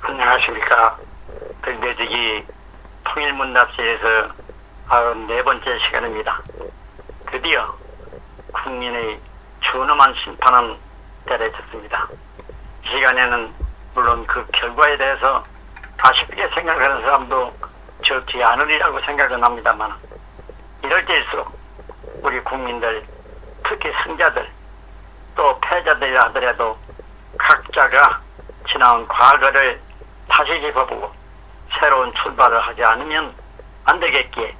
안녕하십니까. 등대지기 통일문답시에서 94번째 시간입니다. 드디어 국민의 준엄한 심판은 때려졌습니다. 이 시간에는 물론 그 결과에 대해서 아쉽게 생각하는 사람도 적지 않으리라고 생각은 합니다만, 이럴 때일수록 우리 국민들, 특히 승자들 또 패자들이라 하더라도 각자가 지나온 과거를 다시 짚어보고 새로운 출발을 하지 않으면 안 되겠기에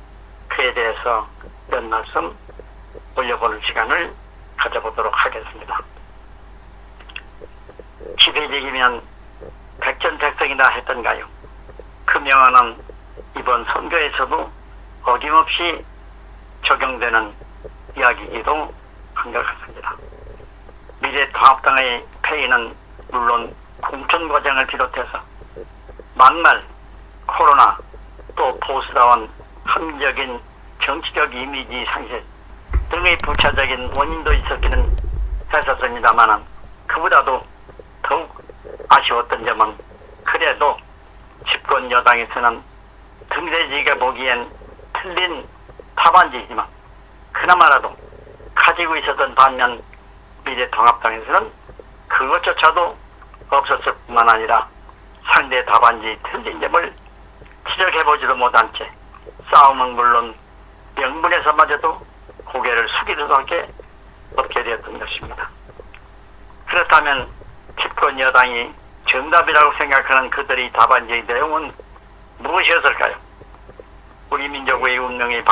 그에 대해서 몇 말씀 올려보는 시간을 가져보도록 하겠습니다. 기회적이면 백전백승이다 했던가요? 그 명언은 이번 선거에서도 어김없이 적용되는 이야기이기도 한 것 같습니다. 미래통합당의 폐위는 물론 공천 과정을 비롯해서 막말, 코로나, 또 보수다운 합리적인 정치적 이미지 상실 등의 부차적인 원인도 있었기는 했었습니다만, 그보다도 더욱 아쉬웠던 점은 그래도 집권 여당에서는 등대지가 보기엔 틀린 답안지이지만 그나마라도 가지고 있었던 반면 미래통합당에서는 그것조차도 없었을 뿐만 아니라 상대 답안지 틀린 점을 지적해보지도 못한 채 싸움은 물론 명분에서마저도 고개를 숙이도 밖에 없게 되었던 것입니다. 그렇다면 집권 여당이 정답이라고 생각하는 그들의 답안지의 내용은 무엇이었을까요? 우리 민족의 운명의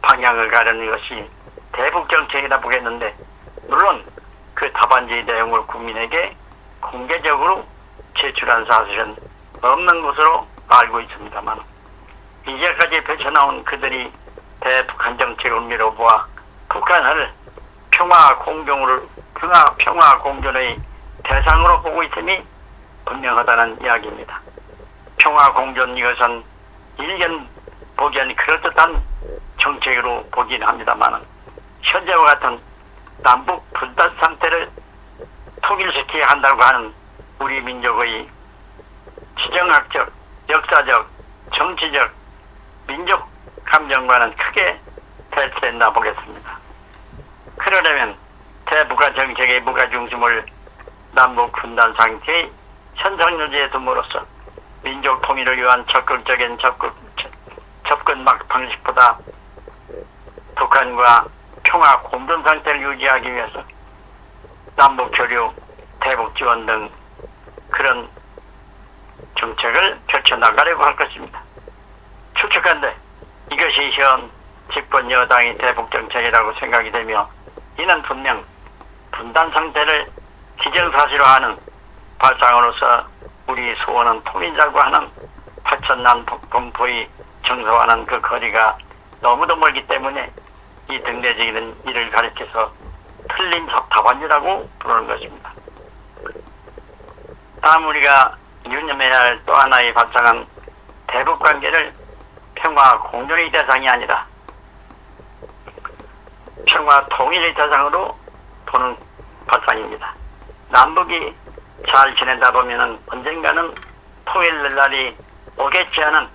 방향을 가르는 것이 대북정책이라 보겠는데, 물론 그 답안지의 내용을 국민에게 공개적으로 제출한 사실은 없는 것으로 알고 있습니다만, 이제까지 펼쳐나온 그들이 대북한 정책을 미뤄보아 북한을 평화 공존의 대상으로 보고 있음이 분명하다는 이야기입니다. 평화 공존, 이것은 일견 보기엔 그럴듯한 정책으로 보긴 합니다만, 현재와 같은 남북 분단 상태를 통일시켜야 한다고 하는 우리 민족의 지정학적, 역사적, 정치적, 민족 감정과는 크게 대치된다 보겠습니다. 그러려면 대북한 정책의 무게중심을 남북 분단 상태의 현상유지에 둠으로써 민족 통일을 위한 적극적인 접근 방식보다 북한과 평화 공존 상태를 유지하기 위해서 남북 교류, 대북 지원 등 그런 정책을 펼쳐나가려고 할 것입니다. 추측한데 이것이 현 집권 여당의 대북 정책이라고 생각이 되며, 이는 분명 분단 상태를 기정사실화하는 발상으로서 우리 소원은 통일이라고 하는 파천난 공포의 정서와는 그 거리가 너무도 멀기 때문에 이 등대지기는 이를 가리켜서 틀린 답안지라고 부르는 것입니다. 다음 우리가 유념해야 할 또 하나의 발상은 대북관계를 평화 공존의 대상이 아니라 평화 통일의 대상으로 보는 발상입니다. 남북이 잘 지내다 보면은 언젠가는 통일될 날이 오겠지 하는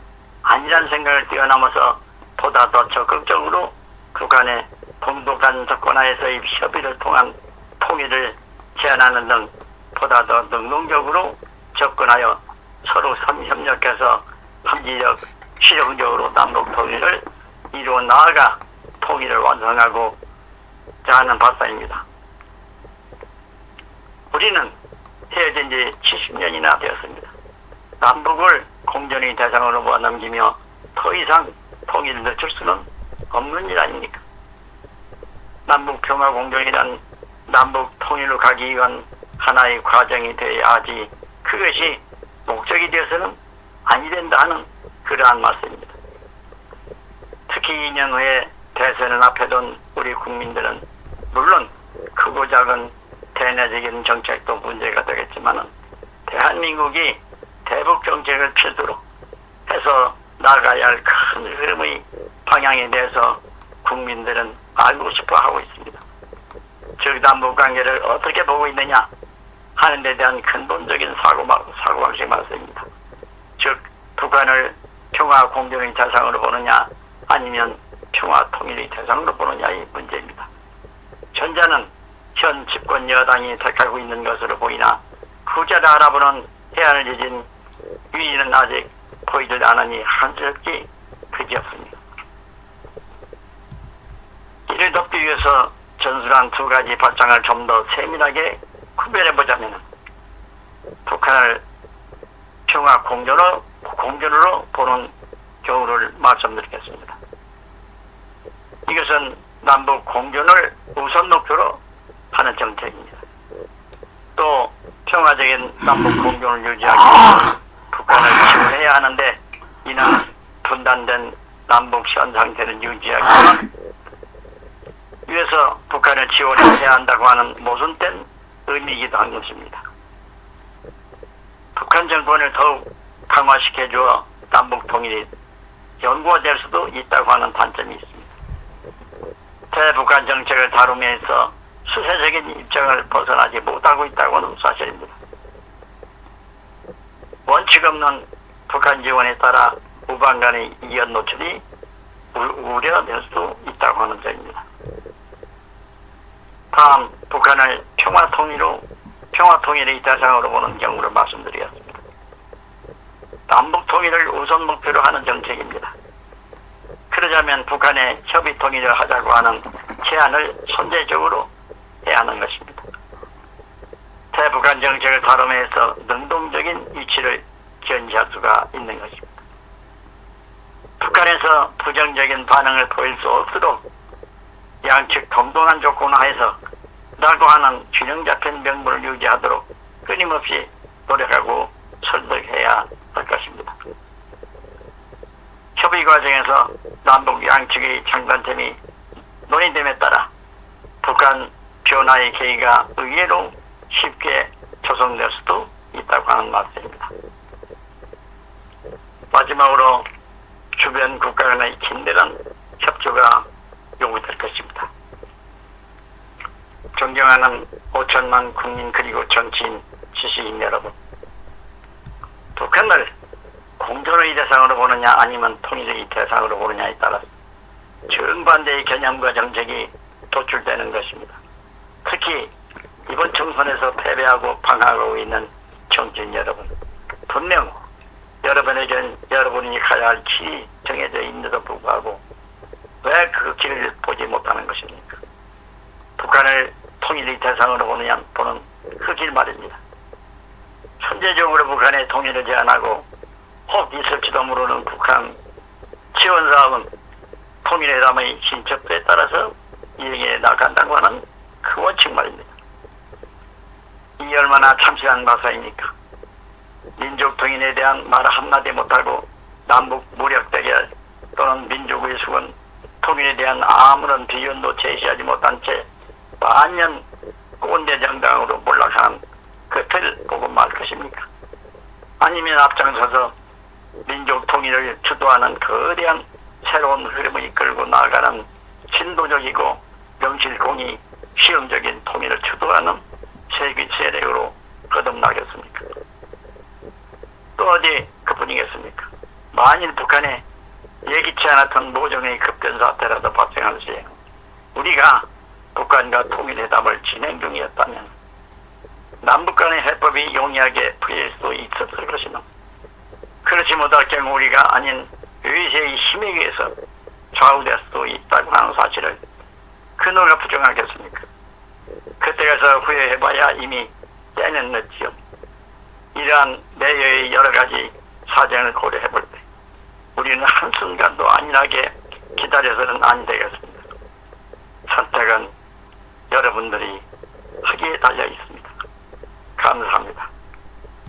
안일한 생각을 뛰어넘어서 보다 더 적극적으로 북한의 동북한 접근하에서의 협의를 통한 통일을 제안하는 등 보다 더 능동적으로 접근하여 서로 협력해서 합리적, 실용적으로 남북 통일을 이루어 나아가 통일을 완성하고자 하는 발상입니다. 우리는 헤어진 지 70년이나 되었습니다. 남북을 공존의 대상으로 넘기며 더 이상 통일을 늦출 수는 없는 일 아닙니까? 남북 평화 공존이란 남북 통일로 가기 위한 하나의 과정이 되어야 하지, 그것이 목적이 되어서는 아니 된다 하는 그러한 말씀입니다. 특히 2년 후에 대선을 앞에 둔 우리 국민들은 물론 크고 작은 대내적인 정책도 문제가 되겠지만, 대한민국이 대북 정책을 필두로 해서 나가야 할 큰 흐름의 방향에 대해서 국민들은 알고 싶어 하고 있습니다. 즉 남북 관계를 어떻게 보고 있느냐 하는 데 대한 근본적인 사고방식 말씀입니다. 즉 북한을 평화 공존의 대상으로 보느냐 아니면 평화 통일의 대상으로 보느냐의 문제입니다. 전자는 현 집권 여당이 택하고 있는 것으로 보이나 후자를 알아보는 해안을 지진 위기는 아직 보이질 않으니 한스럽기 그지없습니다. 이를 돕기 위해서 전술한 두 가지 발상을 좀 더 세밀하게 구별해보자면 북한을 평화 공존으로 보는 경우를 말씀드리겠습니다. 이것은 남북 공존을 우선 목표로 하는 정책입니다. 또 평화적인 남북 공존을 유지하기 위해 북한을 지원해야 하는데 이는 분단된 남북 현 상태를 유지하기 위해서 북한을 지원해야 한다고 하는 모순된 의미이기도 한 것입니다. 북한 정권을 더욱 강화시켜주어 남북 통일이 연구될 수도 있다고 하는 단점이 있습니다. 대북한 정책을 다루면서 수세적인 입장을 벗어나지 못하고 있다고는 사실입니다. 원칙 없는 북한 지원에 따라 우방 간의 이견 노출이 우려될 수도 있다고 하는 점입니다. 다음 북한을 평화 통일의 대상으로 보는 경우를 말씀드리겠습니다. 남북 통일을 우선 목표로 하는 정책입니다. 그러자면 북한의 협의 통일을 하자고 하는 제안을 선제적으로 해야 하는 것입니다. 대북한 정책을 다루면서 능동적인 위치를 견지할 수가 있는 것입니다. 북한에서 부정적인 반응을 보일 수 없도록 양측 동등한 조건 하에서 라고 하는 균형 잡힌 명분을 유지하도록 끊임없이 노력하고 설득해야 할 것입니다. 협의 과정에서 남북 양측의 장단점이 논의됨에 따라 북한 변화의 계기가 의외로 쉽게 조성될 수도 있다고 하는 말씀입니다. 마지막으로 주변 국가 간의 긴밀한 협조가 요구될 것입니다. 존경하는 5천만 국민 그리고 정치인 지식인 여러분, 북한을 공존의 대상으로 보느냐 아니면 통일의 대상으로 보느냐에 따라서 정반대의 개념과 정책이 도출되는 것입니다. 특히 이번 총선에서 패배하고 방황하고 있는 정치인 여러분, 분명 여러분에겐 여러분이 가야 할 길이 정해져 있는데도 불구하고 왜 그 길을 보지 못하는 것입니까? 북한을 통일의 대상으로 보는 그 길 말입니다. 선제적으로 북한의 통일을 제안하고 혹 있을지도 모르는 북한 지원 사업은 통일회담의 신첩도에 따라서 이행해 나간다고 하는 그 원칙 말입니다. 이 얼마나 참신한 마사입니까? 민족 통일에 대한 말 한마디 못하고 남북 무력 대결 또는 민족의 수군 통일에 대한 아무런 비전도 제시하지 못한 채 반년 꼰대 정당으로 몰락한 그틀 보고 말 것입니까? 아니면 앞장서서 민족 통일을 주도하는 거대한 새로운 흐름을 이끌고 나아가는 진도적이고 명실공히 시험적인 통일을 주도하는 세력으로 거듭나겠습니까? 또 어디 그뿐이겠습니까? 만일 북한에 예기치 않았던 모종의 급변 사태라도 발생할 시에 우리가 북한과 통일회담을 진행 중이었다면 남북 간의 해법이 용이하게 풀릴 수 있었을 것이나 그렇지 못할 경우 우리가 아닌 외세의 힘에 의해서 좌우될 수도 있다고 하는 사실을 그 누가 부정하겠습니까? 그때 가서 후회해봐야 이미 때는 늦지요. 이러한 내외의 여러 가지 사정을 고려해볼 때 우리는 한순간도 안일하게 기다려서는 안 되겠습니다. 선택은 여러분들이 하기에 달려 있습니다. 감사합니다.